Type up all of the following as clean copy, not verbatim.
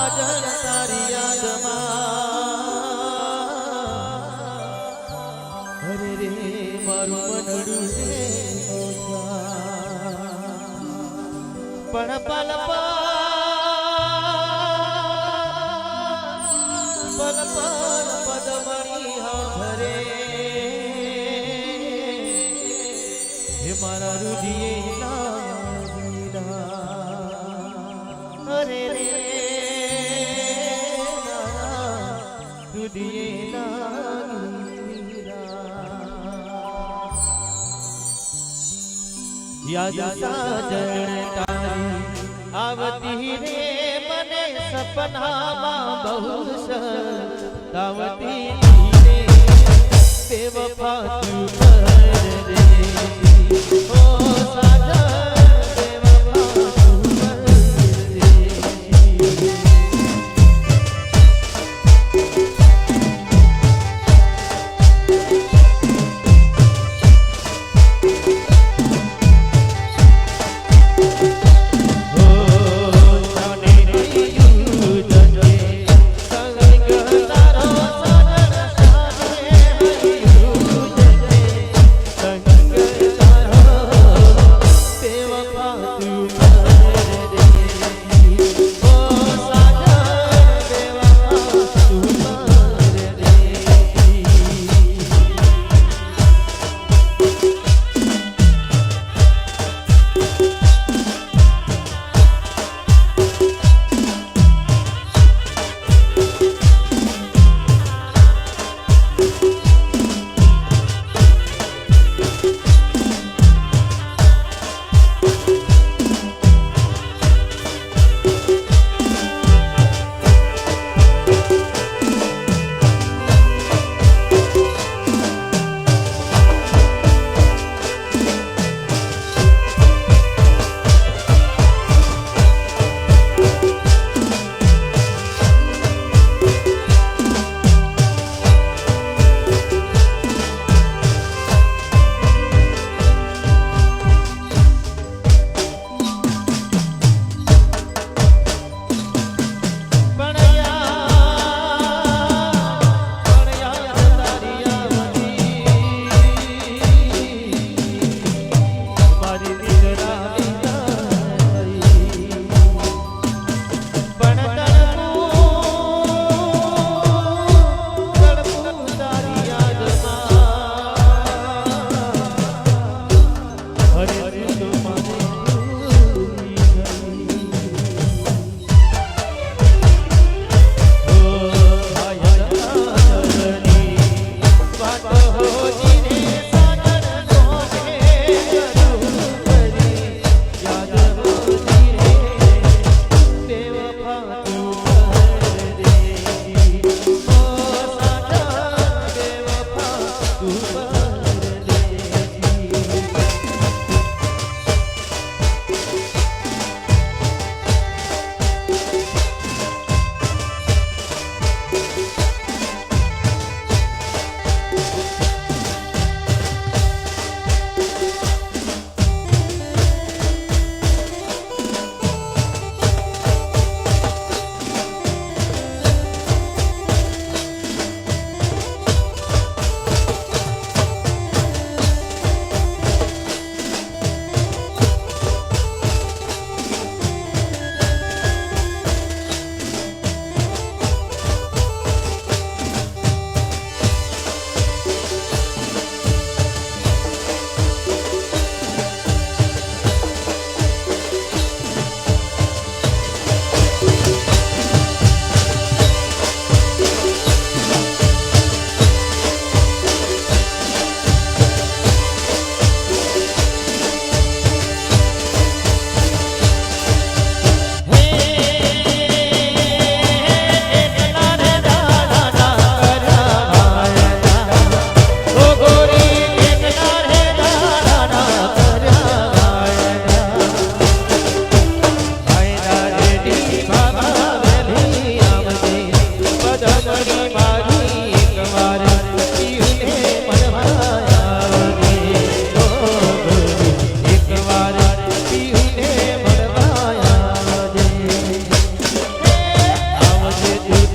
સાજણ તારી યાદમાં અરે રે મારું મનડું રે પણ પલ પલ પદમણી ઘરે હે મારા રુધિએ અરે રે રુધિએ યાદ સાજણ તારી આવતી રે મને સપનામાં બહુ સતાવતી રે બેવફા તું રે ઓ સાજણ બેવફા તું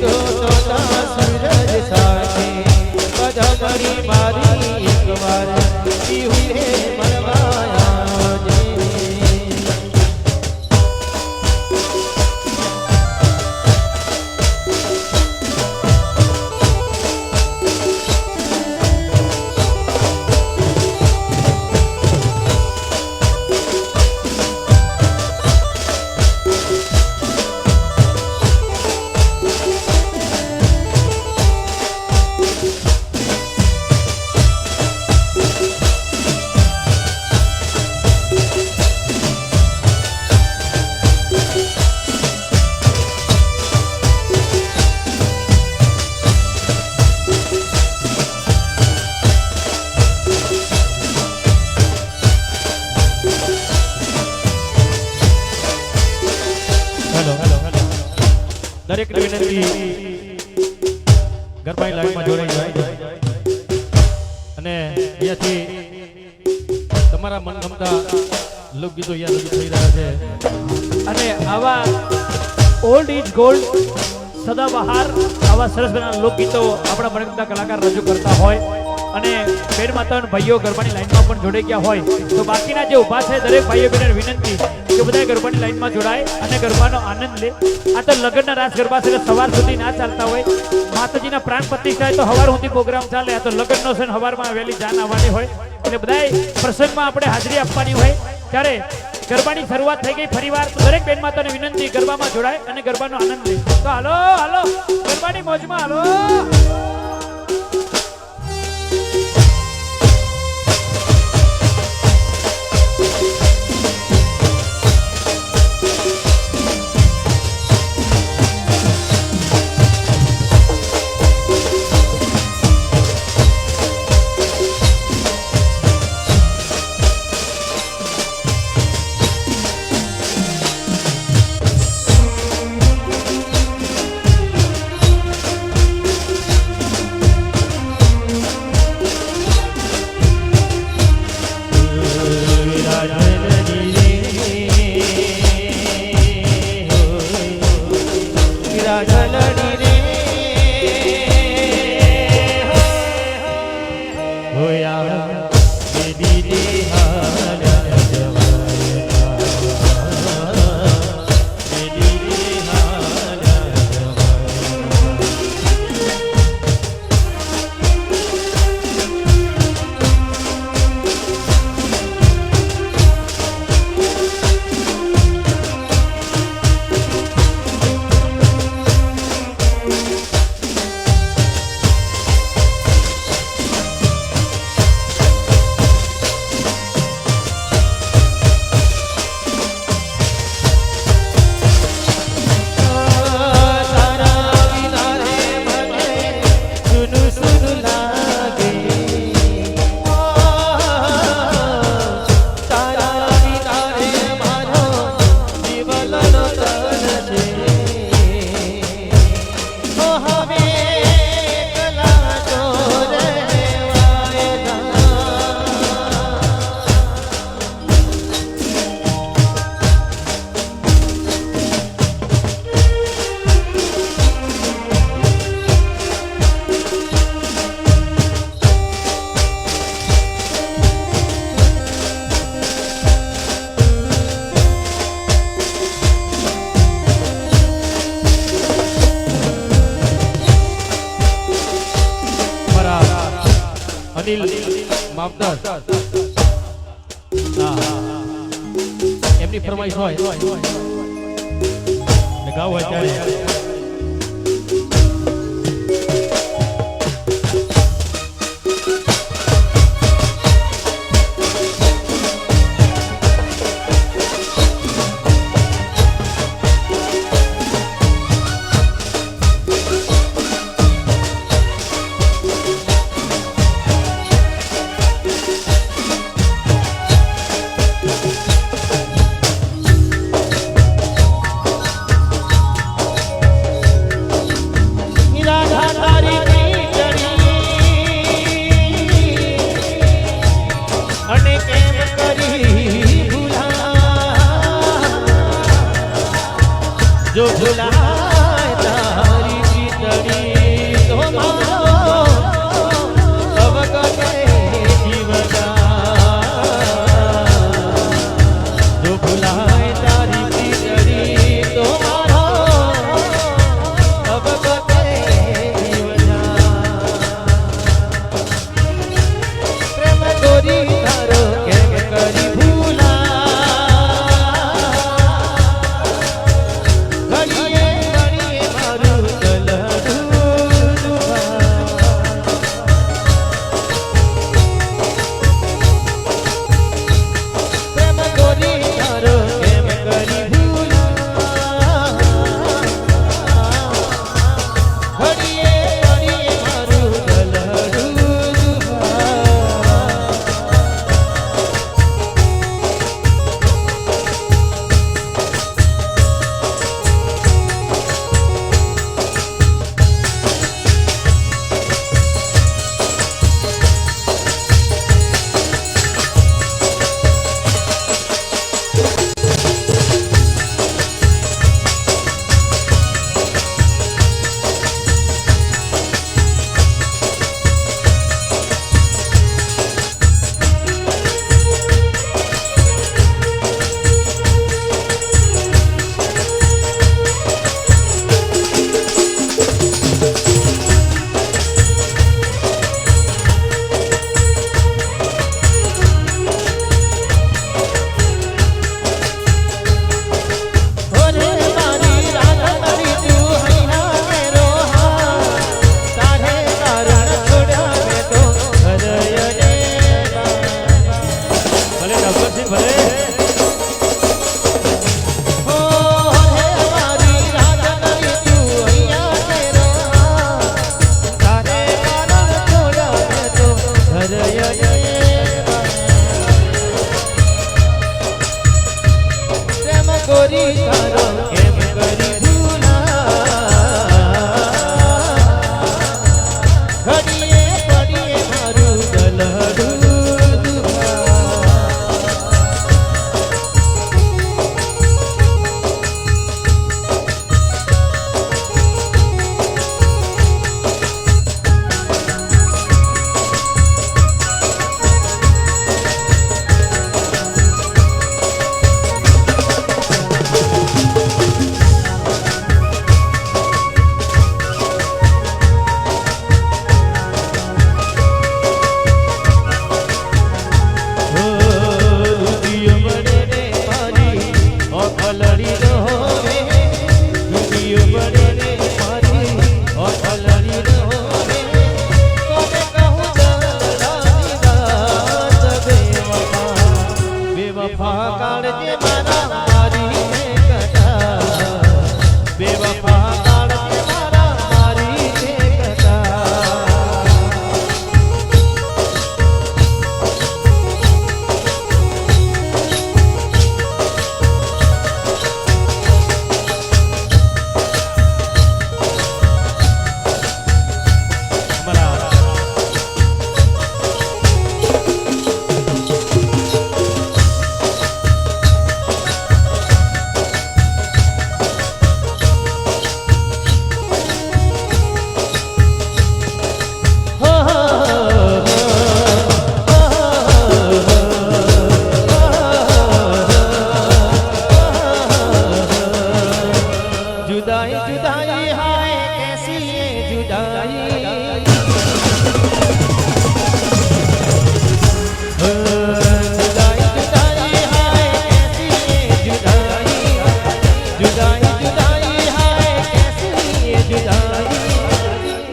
તો તોતા સૂરજ સાથે બધા મળી મારી એકવાર પીહુએ મળવા આવજે. દરેક વિનંતી ગરબાની લાઈનમાં જોડાઈ જાય અને અહીંયાથી તમારા મનગમતા લોકગીતો અહીંયા રજૂ થઈ રહ્યા છે. અને આવા ઓલ્ડ ઇઝ ગોલ્ડ સદાબહાર આવા સરસ મજાના લોકગીતો આપણા મનગમતા કલાકાર રજૂ કરતા હોય અને બેન માતાઓના ભાઈઓ ગરબાની લાઈનમાં પણ જોડાઈ ગયા હોય તો બાકીના જે ઊભા છે દરેક ભાઈઓ બહેનોને વિનંતી કે બધા ગરબાની લાઈનમાં જોડાય અને ગરબાનો આનંદ લે. આ તો લગ્નના રાસ ગરબા છે સવાર સુધી ના ચાલતા હોય. માતાજીના પ્રાણ પ્રતિષ્ઠા થાય તો સવાર સુધી પ્રોગ્રામ ચાલે. આ તો લગ્નનો છે ને સવારમાં વહેલી જાન આવવાની હોય એટલે બધાય પ્રસંગમાં આપણે હાજરી આપવાની હોય. ત્યારે ગરબાની શરૂઆત થઈ ગઈ ફરીવાર તો દરેક બેન માતાને વિનંતી ગરબામાં જોડાય અને ગરબાનો આનંદ લે. તો હાલો હાલો ગરબાની મોજમાં હાલો. અનિલ મામદાર એમની ફરમાઈશ હોય ગાવ હોય ત્યારે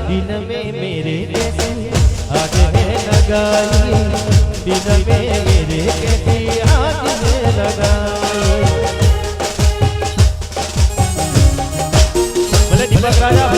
दिन में मेरे कैसे आज है लगाई दिन में मेरे कैसे आज है लगाई ભલે દીપક રાજા